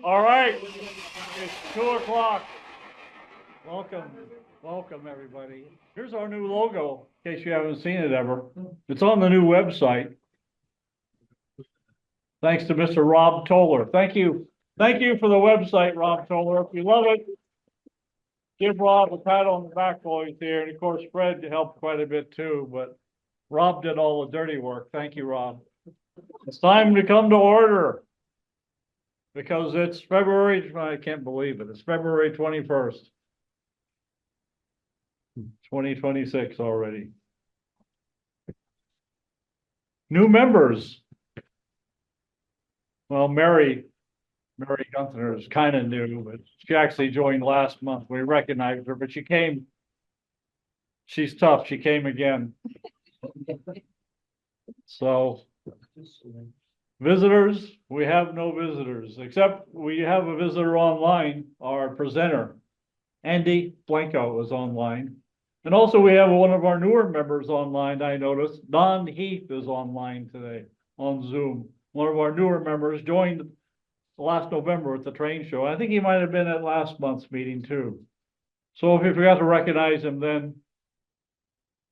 All right, it's 2 o'clock. Welcome everybody. Here's our new logo, in case you haven't seen it ever. It's on the new website. Thanks to Mr. Rob Toller. Thank you for the website, Rob Toller. If you love it, give Rob a pat on the back while he's here. And of course, Fred helped quite a bit too, but Rob did all the dirty work. Thank you, Rob. It's time to come to order because it's February, I can't believe it. It's February 21st, 2026 already. New members. Well, Mary Gunther is kind of new, but she actually joined last month. We recognized her, but she's tough. She came again. So visitors, we have no visitors, except we have a visitor online, our presenter, Andy Blanco is online. And also we have one of our newer members online, I noticed. Don Heath is online today on Zoom. One of our newer members joined last November at the train show. I think he might have been at last month's meeting too. So if you forgot to recognize him then,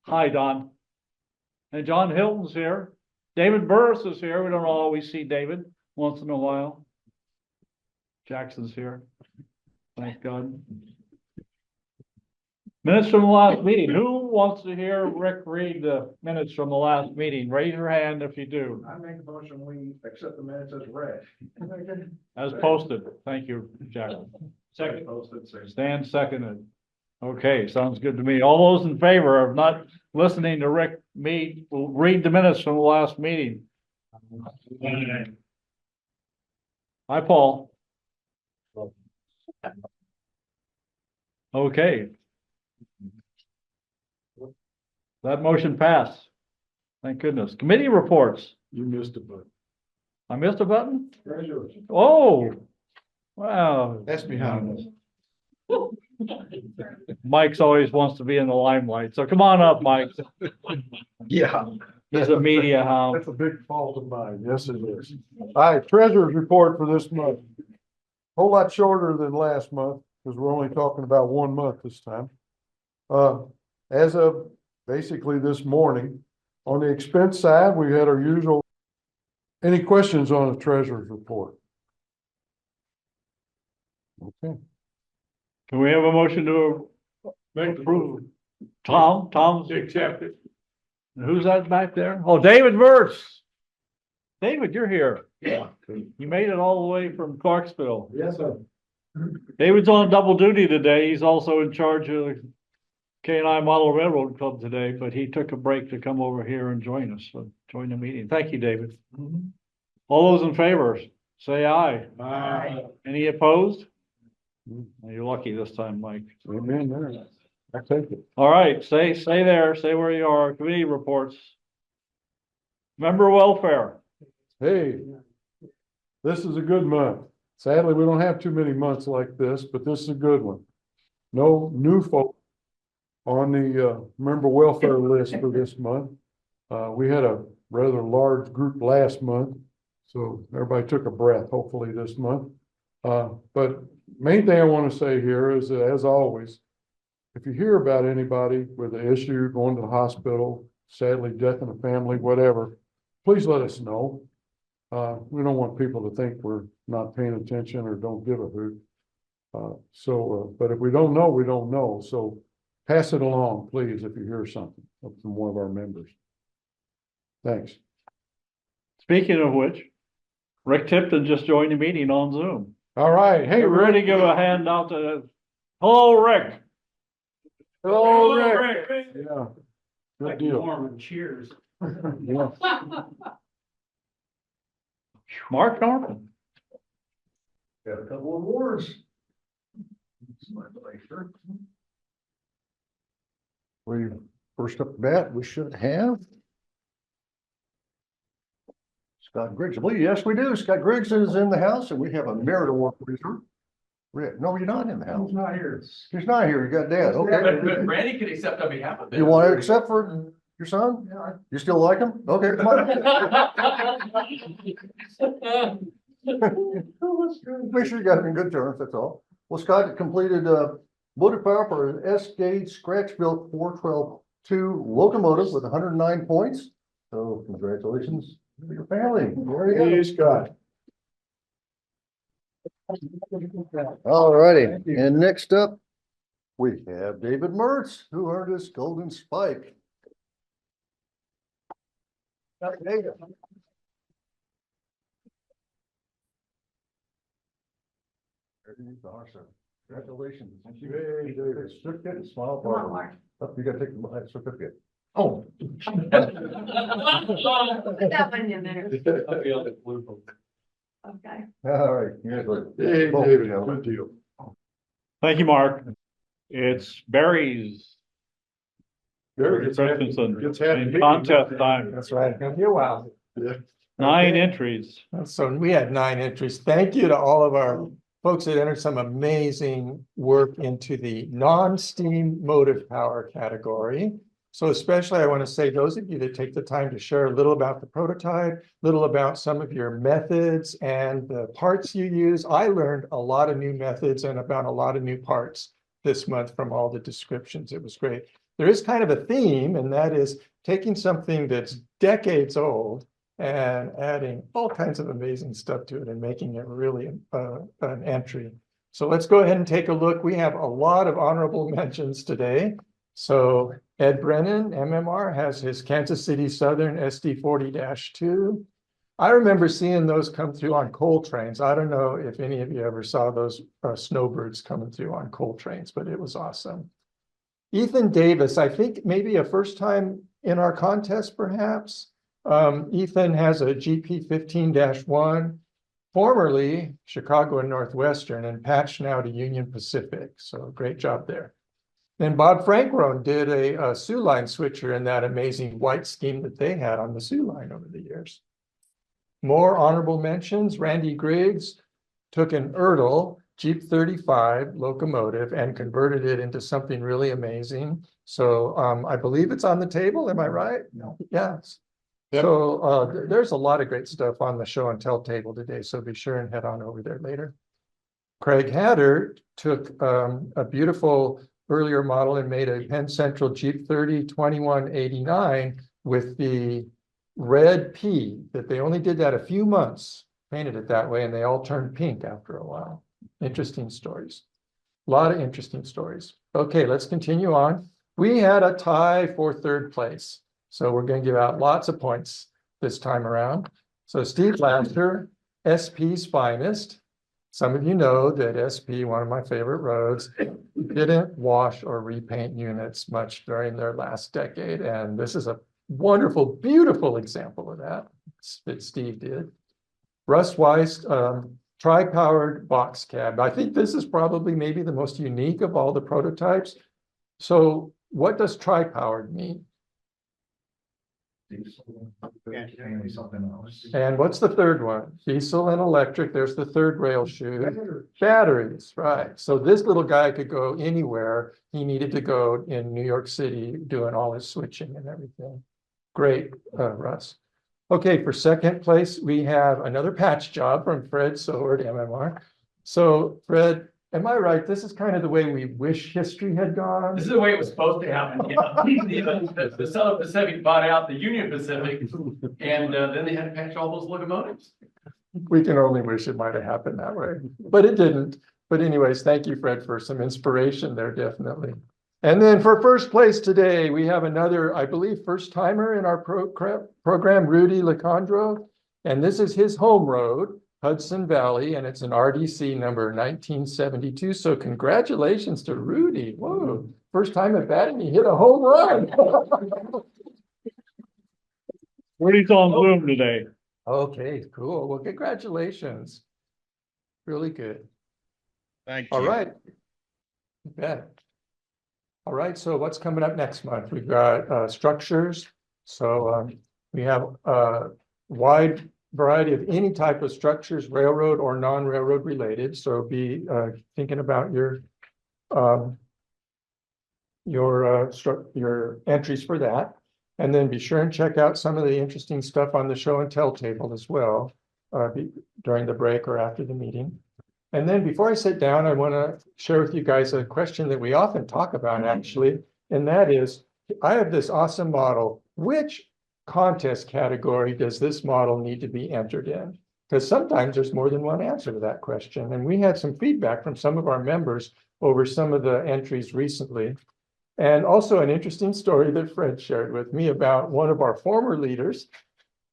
hi, Don. And John Hilton's here. David Burris is here. We don't always see David, once in a while. Jackson's here. Thank God. Minutes from the last meeting. Who wants to hear Rick read the minutes from the last meeting? Raise your hand if you do. I make a motion, we accept the minutes as read. As posted. Thank you, Jack. Second. Posted, sir. Stan seconded. Okay, sounds good to me. All those in favor of not listening to Rick meet, will read the minutes from the last meeting. Hi, Paul. Okay. That motion passed. Thank goodness. Committee reports. You missed a button. I missed a button? Treasurers. Oh, wow. That's behind us. Mike's always wants to be in the limelight. So come on up, Mike. Yeah. He's a media hound. That's a big fault of mine. Yes, it is. All right, treasurer's report for this month. Whole lot shorter than last month because we're only talking about 1 month this time. As of basically this morning, on the expense side, we had our usual. Any questions on the treasurer's report? Okay. Can we have a motion to approve? Tom's accepted. Who's that back there? Oh, David Verts. David, you're here. Yeah. You made it all the way from Clarksville. Yes, sir. David's on double duty today. He's also in charge of the K&I Model Railroad Club today, but he took a break to come over here and join us, so join the meeting. Thank you, David. All those in favor, say aye. Aye. Any opposed? You're lucky this time, Mike. Amen there. I take it. All right, stay there, stay where you are. Committee reports. Member welfare. Hey, this is a good month. Sadly, we don't have too many months like this, but this is a good one. No new folk on the member welfare list for this month. We had a rather large group last month, so everybody took a breath, hopefully this month. But main thing I want to say here is that, as always, if you hear about anybody with an issue, going to the hospital, sadly death in the family, whatever, please let us know. We don't want people to think we're not paying attention or don't give a hoot. But if we don't know, we don't know. So pass it along, please, if you hear something from one of our members. Thanks. Speaking of which, Rick Tipton just joined the meeting on Zoom. All right. Hey, we're ready to give a hand out to. Hello, Rick. Hello, Rick. Yeah. Good like deal. Norman, cheers. Yeah. Mark Norman. Got a couple of awards. We first up the bat, we should have Scott Griggs. I believe, yes, we do. Scott Griggs is in the house, and we have a merit award for you. Rick, no, you're not in the house. He's not here. He's not here. You got dad. Okay. But Randy could accept on behalf of them. You want to accept for your son? Yeah. You still like him? Okay, come on. Make sure you got it in good terms, that's all. Well, Scott completed motor power for an S-gauge scratch-built 412-2 locomotive with 109 points. So congratulations to your family. There you go. Hey, Scott. All righty, and next up, we have David Mertz, who earned his golden spike. David. Everything's awesome. Congratulations. Thank you. Hey, David. Certificate, smile. Come on, Mark. You gotta take the certificate. Oh. Put that one in there. Okay. All right. Here's what- Hey, Oh, David, yeah. good deal. Thank you, Mark. It's Barry's There, it's happy. Christensen It's happy. in contest time. That's right. Been here a while. Yeah. 9 Okay. entries. So we had 9 entries. Thank you to all of our folks that entered some amazing work into the non-steam motive power category. So especially I want to say those of you that take the time to share a little about the prototype, little about some of your methods and the parts you use. I learned a lot of new methods and about a lot of new parts this month from all the descriptions. It was great. There is kind of a theme, and that is taking something that's decades old and adding all kinds of amazing stuff to it and making it really an entry. So let's go ahead and take a look. We have a lot of honorable mentions today. So Ed Brennan, MMR, has his Kansas City Southern SD 40-2. I remember seeing those come through on coal trains. I don't know if any of you ever saw those snowbirds coming through on coal trains, but it was awesome. Ethan Davis, I think maybe a first time in our contest, perhaps. Ethan has a GP 15-1, formerly Chicago and Northwestern, and patched now to Union Pacific. So great job there. Then Bob Frankrone did a Sioux line switcher in that amazing white scheme that they had on the Sioux line over the years. More honorable mentions. Randy Griggs took an Ertl Jeep 35 locomotive and converted it into something really amazing. So I believe it's on the table. Am I right? No. Yes. Yep. So there's a lot of great stuff on the show and tell table today. So be sure and head on over there later. Craig Hatter took a beautiful earlier model and made a Penn Central Jeep 30 2189 with the red P that they only did that a few months, painted it that way, and they all turned pink after a while. Interesting stories. A lot of interesting stories. Okay, let's continue on. We had a tie for 3rd place. So we're going to give out lots of points this time around. So Steve Laster, SP's finest. Some of you know that SP, one of my favorite roads, didn't wash or repaint units much during their last decade. And this is a wonderful, beautiful example of that Steve did. Russ Weiss, tri-powered box cab. I think this is probably maybe the most unique of all the prototypes. So what does tri-powered mean? Something else. And what's the third one? Diesel and electric. There's the third rail shoe. Batteries, right. So this little guy could go anywhere he needed to go in New York City, doing all his switching and everything. Great, Russ. Okay, for 2nd place, we have another patch job from Fred Soward, MMR. So Fred, am I right? This is kind of the way we wish history had gone. This is the way it was supposed to happen. Yeah. The Southern Pacific bought out the Union Pacific, and then they had to patch all those locomotives. We can only wish it might have happened that way, but it didn't. But anyways, thank you, Fred, for some inspiration there, definitely. And then for 1st place today, we have another, I believe, first timer in our program, Rudy Lecondro. And this is his home road, Hudson Valley, and it's an RDC number 1972. So congratulations to Rudy. Whoa, first time at bat and he hit a home run. Rudy's on Zoom today. Okay, cool. Well, congratulations. Really good. Thank you. All right. You bet. All right, so what's coming up next month? We've got structures. So we have a wide variety of any type of structures, railroad or non-railroad related. So be thinking about your entries for that. And then be sure and check out some of the interesting stuff on the show and tell table as well. during the break or after the meeting. And then before I sit down, I want to share with you guys a question that we often talk about actually, and that is, I have this awesome model. Which contest category does this model need to be entered in? Because sometimes there's more than one answer to that question. And we had some feedback from some of our members over some of the entries recently. And also an interesting story that Fred shared with me about one of our former leaders,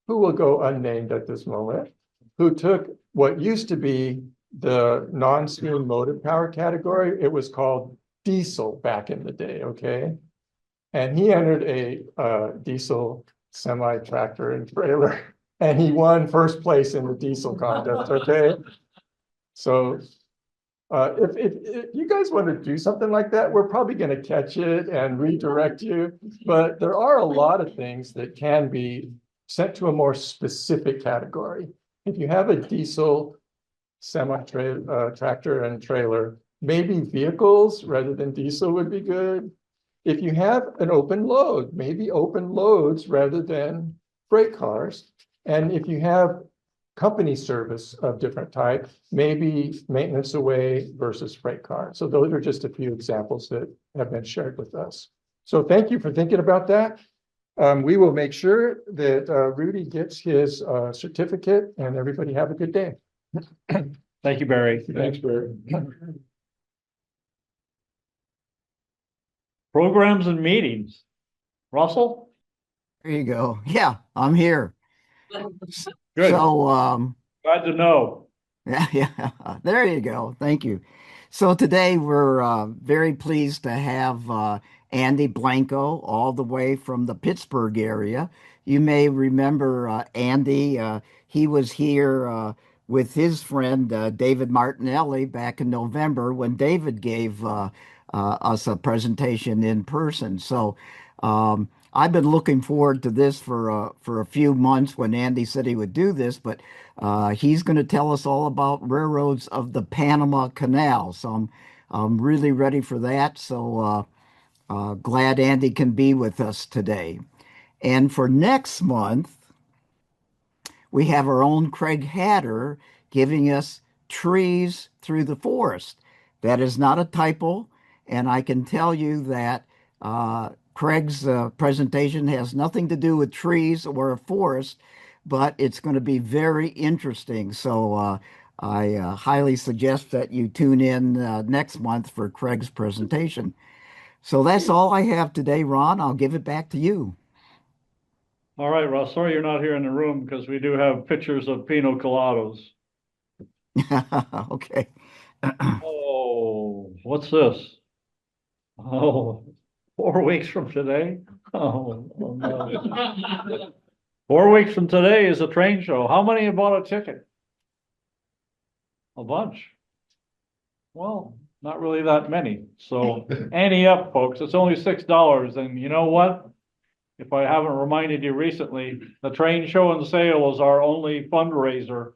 who will go unnamed at this moment, who took what used to be the non-steam motive power category. It was called diesel back in the day, okay? And he entered a diesel semi-tractor and trailer, and he won first place in the diesel contest, okay? So if you guys want to do something like that, we're probably going to catch it and redirect you. But there are a lot of things that can be sent to a more specific category. If you have a diesel semi-tractor and trailer, maybe vehicles rather than diesel would be good. If you have an open load, maybe open loads rather than freight cars. And if you have company service of different type, maybe maintenance away versus freight car. So those are just a few examples that have been shared with us. So thank you for thinking about that. We will make sure that Rudy gets his certificate, and everybody have a good day. Thank you, Barry. Thanks, Barry. Programs and meetings. Russell? There you go. Yeah, I'm here. Good. So, Glad to know. yeah, there you go. Thank you. So today we're very pleased to have Andy Blanco all the way from the Pittsburgh area. You may remember Andy. He was here with his friend David Martinelli back in November when David gave us a presentation in person. So I've been looking forward to this for a few months when Andy said he would do this, but he's going to tell us all about railroads of the Panama Canal. So I'm really ready for that. So glad Andy can be with us today. And for next month, we have our own Craig Hatter giving us trees through the forest. That is not a typo, and I can tell you that Craig's presentation has nothing to do with trees or a forest, but it's going to be very interesting. So I highly suggest that you tune in next month for Craig's presentation. So that's all I have today, Ron. I'll give it back to you. All right, Russ, sorry you're not here in the room because we do have pictures of pina coladas. Okay. Oh, what's this? Oh, 4 weeks from today? Oh, no. 4 weeks from today is a train show. How many have bought a ticket? A bunch. Well, not really that many. So ante up, folks. It's only $6. And you know what? If I haven't reminded you recently, the train show and sale is our only fundraiser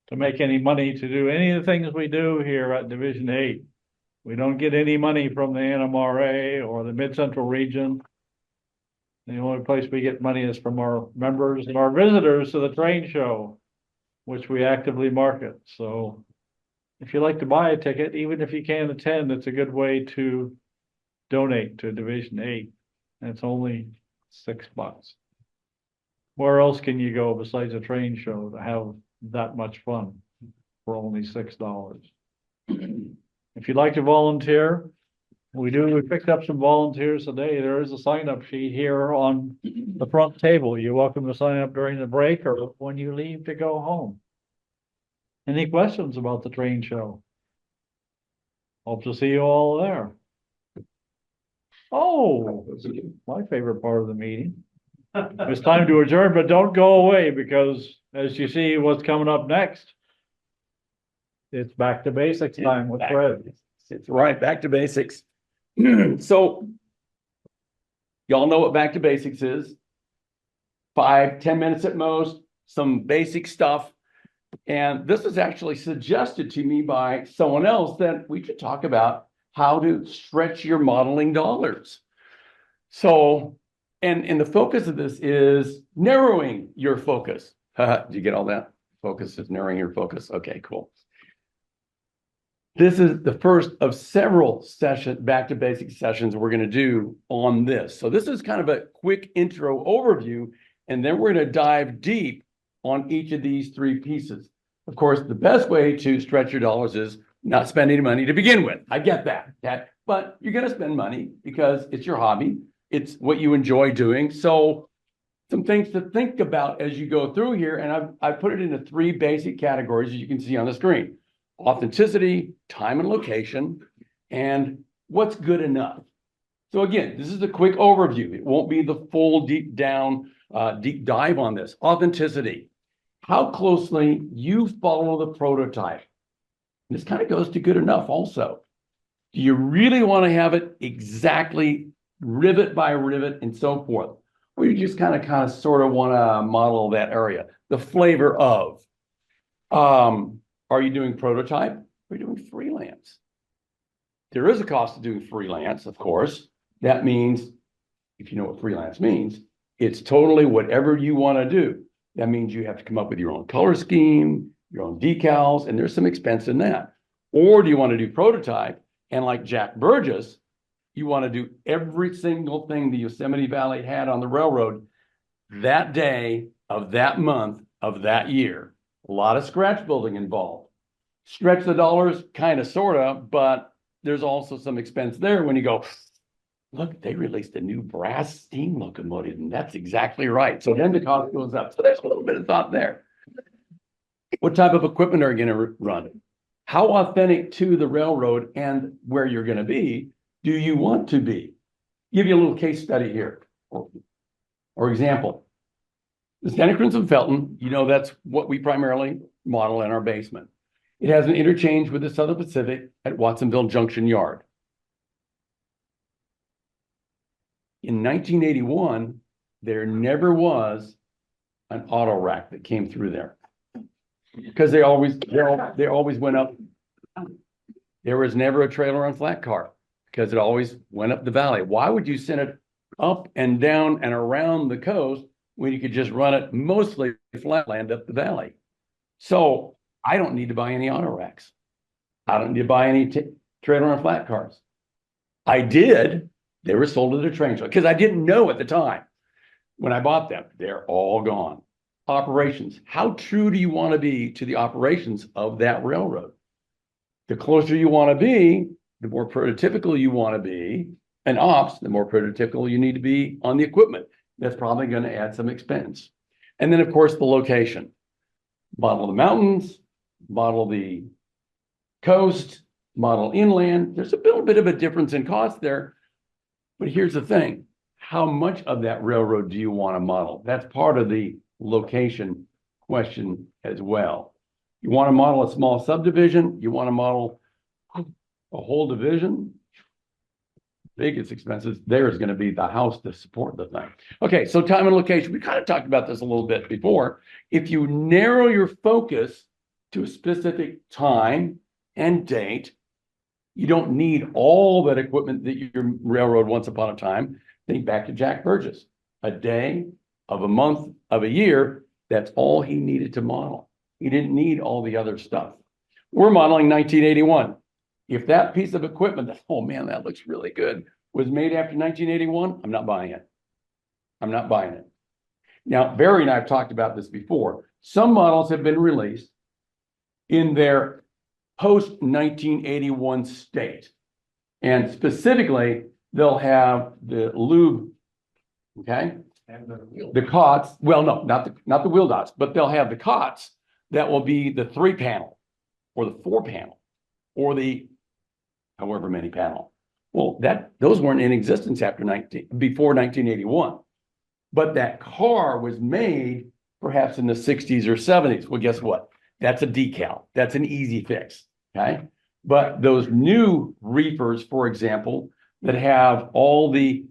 to make any money to do any of the things we do here at Division 8. We don't get any money from the NMRA or the Mid-Central region. The only place we get money is from our members and our visitors to the train show, which we actively market. So if you like to buy a ticket, even if you can't attend, it's a good way to donate to Division 8. And it's only $6. Where else can you go besides a train show to have that much fun for only $6? If you'd like to volunteer, we picked up some volunteers today. There is a sign-up sheet here on the front table. You're welcome to sign up during the break or when you leave to go home. Any questions about the train show? Hope to see you all there. Oh, my favorite part of the meeting. It's time to adjourn, but don't go away because as you see what's coming up next, it's back to basics time with Fred. It's right, back to basics. So y'all know what back to basics is. 5-10 minutes at most, some basic stuff. And this is actually suggested to me by someone else that we could talk about how to stretch your modeling dollars. So, and the focus of this is narrowing your focus. Did you get all that? Focus is narrowing your focus. Okay, cool. This is the first of several back to basic sessions we're going to do on this. So this is kind of a quick intro overview, and then we're going to dive deep on each of these three pieces. Of course, the best way to stretch your dollars is not spend any money to begin with. I get that. But you're going to spend money because it's your hobby. It's what you enjoy doing. So some things to think about as you go through here, and I've put it into three basic categories, as you can see on the screen. Authenticity, time and location, and what's good enough. So again, this is a quick overview. It won't be the full deep dive on this. Authenticity, how closely you follow the prototype. This kind of goes to good enough also. Do you really want to have it exactly rivet by rivet and so forth? Or you just kind of sort of want to model that area, the flavor of. Are you doing prototype? Are you doing freelance? There is a cost to doing freelance, of course. That means, if you know what freelance means, it's totally whatever you want to do. That means you have to come up with your own color scheme, your own decals, and there's some expense in that. Or do you want to do prototype? And like Jack Burgess, you want to do every single thing the Yosemite Valley had on the railroad that day of that month of that year. A lot of scratch building involved. Stretch the dollars, kind of, sort of, but there's also some expense there when you go, look, they released a new brass steam locomotive, and that's exactly right. So then the cost goes up. So there's a little bit of thought there. What type of equipment are you going to run? How authentic to the railroad and where you're going to be do you want to be? Give you a little case study here. Or example, the Santa Cruz and Felton, you know, that's what we primarily model in our basement. It has an interchange with the Southern Pacific at Watsonville Junction Yard. In 1981, there never was an auto rack that came through there because they always went up. There was never a trailer on flat car because it always went up the valley. Why would you send it up and down and around the coast when you could just run it mostly flatland up the valley? So I don't need to buy any auto racks. I don't need to buy any trailer on flat cars. I did. They were sold at a train show because I didn't know at the time when I bought them. They're all gone. Operations. How true do you want to be to the operations of that railroad? The closer you want to be, the more prototypical you want to be. And ops, the more prototypical you need to be on the equipment. That's probably going to add some expense. And then, of course, the location. Model the mountains, model the coast, model inland. There's a little bit of a difference in cost there. But here's the thing. How much of that railroad do you want to model? That's part of the location question as well. You want to model a small subdivision? You want to model a whole division? Biggest expenses there is going to be the house to support the thing. Okay, so time and location. We kind of talked about this a little bit before. If you narrow your focus to a specific time and date, you don't need all that equipment that your railroad once upon a time. Think back to Jack Burgess. A day of a month of a year, that's all he needed to model. He didn't need all the other stuff. We're modeling 1981. If that piece of equipment, oh man, that looks really good, was made after 1981, I'm not buying it. I'm not buying it. Now, Barry and I have talked about this before. Some models have been released in their post-1981 state. And specifically, they'll have the lube, okay? And the cots, well, no, not the wheel dots, but they'll have the cots that will be the 3-panel or the 4-panel or the however many panel. Well, those weren't in existence before 1981. But that car was made perhaps in the 60s or 70s. Well, guess what? That's a decal. That's an easy fix, okay? But those new reefers, for example, that have all the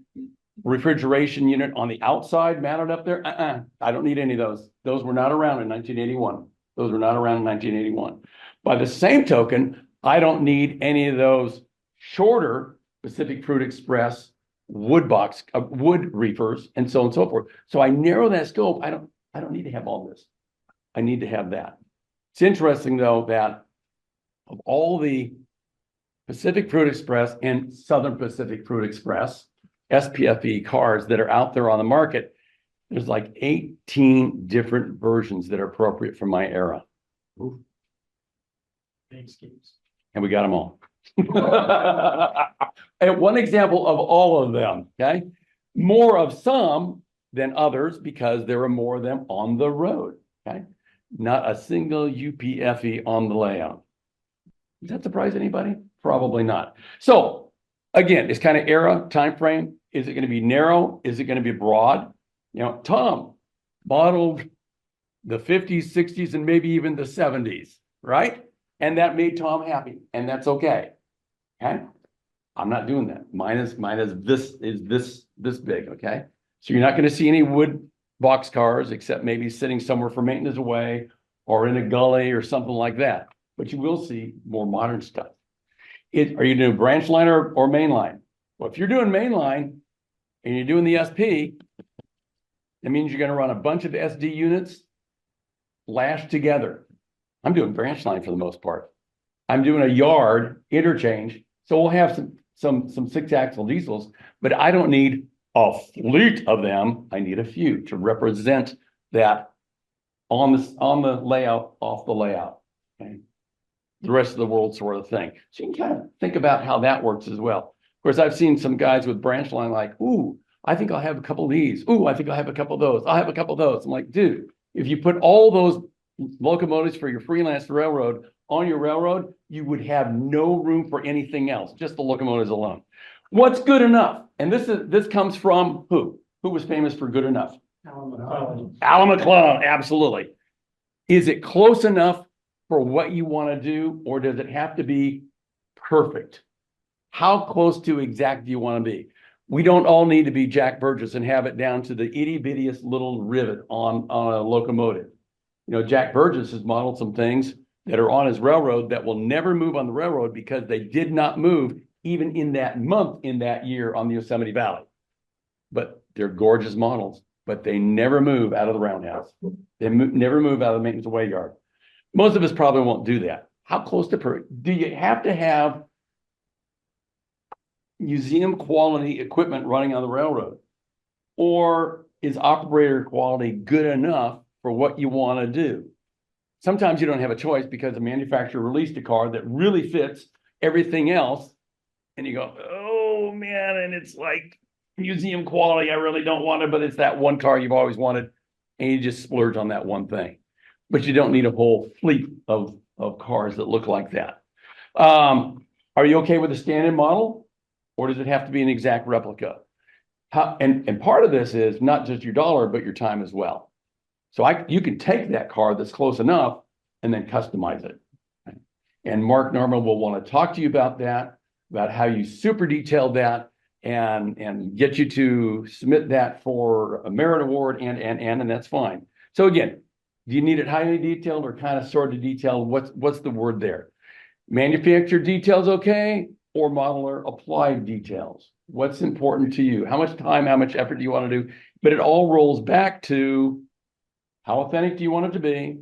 refrigeration unit on the outside mounted up there, I don't need any of those. Those were not around in 1981. Those were not around in 1981. By the same token, I don't need any of those shorter Pacific Fruit Express wood reefers and so on and so forth. So I narrow that scope. I don't need to have all this. I need to have that. It's interesting though that of all the Pacific Fruit Express and Southern Pacific Fruit Express, SPFE cars that are out there on the market, there's like 18 different versions that are appropriate for my era. Big schemes. And we got them all. And one example of all of them, okay? More of some than others because there are more of them on the road, okay? Not a single UPFE on the layout. Does that surprise anybody? Probably not. So again, it's kind of era, time frame. Is it going to be narrow? Is it going to be broad? You know, Tom modeled the 50s, 60s, and maybe even the 70s, right? And that made Tom happy, and that's okay. Okay? I'm not doing that. Mine is this big, okay? So you're not going to see any wood box cars except maybe sitting somewhere for maintenance away or in a gully or something like that. But you will see more modern stuff. Are you doing branch line or main line? Well, if you're doing main line and you're doing the SP, that means you're going to run a bunch of SD units lashed together. I'm doing branch line for the most part. I'm doing a yard interchange. So we'll have some 6-axle diesels, but I don't need a fleet of them. I need a few to represent that on the layout, off the layout. Okay. The rest of the world sort of thing. So you can kind of think about how that works as well. Of course, I've seen some guys with branch line like, ooh, I think I'll have a couple of these. Ooh, I think I'll have a couple of those. I'll have a couple of those. I'm like, dude, if you put all those locomotives for your freelance railroad on your railroad, you would have no room for anything else, just the locomotives alone. What's good enough? And this comes from who? Who was famous for good enough? Alan McClellan, absolutely. Is it close enough for what you want to do, or does it have to be perfect? How close to exact do you want to be? We don't all need to be Jack Burgess and have it down to the itty-bittiest little rivet on a locomotive. You know, Jack Burgess has modeled some things that are on his railroad that will never move on the railroad because they did not move even in that month, in that year on the Yosemite Valley. But they're gorgeous models, but they never move out of the roundhouse. They never move out of the maintenance away yard. Most of us probably won't do that. How close to perfect? Do you have to have museum quality equipment running on the railroad? Or is operator quality good enough for what you want to do? Sometimes you don't have a choice because the manufacturer released a car that really fits everything else. And you go, oh man, and it's like museum quality. I really don't want it, but it's that one car you've always wanted. And you just splurge on that one thing. But you don't need a whole fleet of cars that look like that. Are you okay with a stand-in model? Or does it have to be an exact replica? And part of this is not just your dollar, but your time as well. So you can take that car that's close enough and then customize it. And Mark Norman will want to talk to you about that, about how you super detail that and get you to submit that for a merit award and that's fine. So again, do you need it highly detailed or kind of sort of detailed? What's the word there? Manufacturer details okay, or modeler applied details? What's important to you? How much time, how much effort do you want to do? But it all rolls back to how authentic do you want it to be?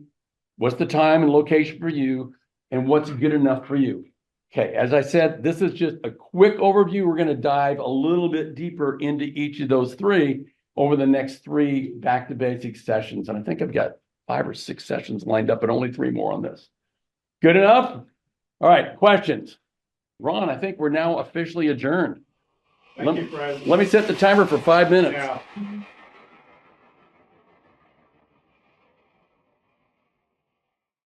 What's the time and location for you? And what's good enough for you? Okay, as I said, this is just a quick overview. We're going to dive a little bit deeper into each of those three over the next 3 back to basics sessions. And I think I've got 5 or 6 sessions lined up, but only 3 more on this. Good enough? All right, questions? Ron, I think we're now officially adjourned. Thank you, Fred. Let me set the timer for 5 minutes. Yeah.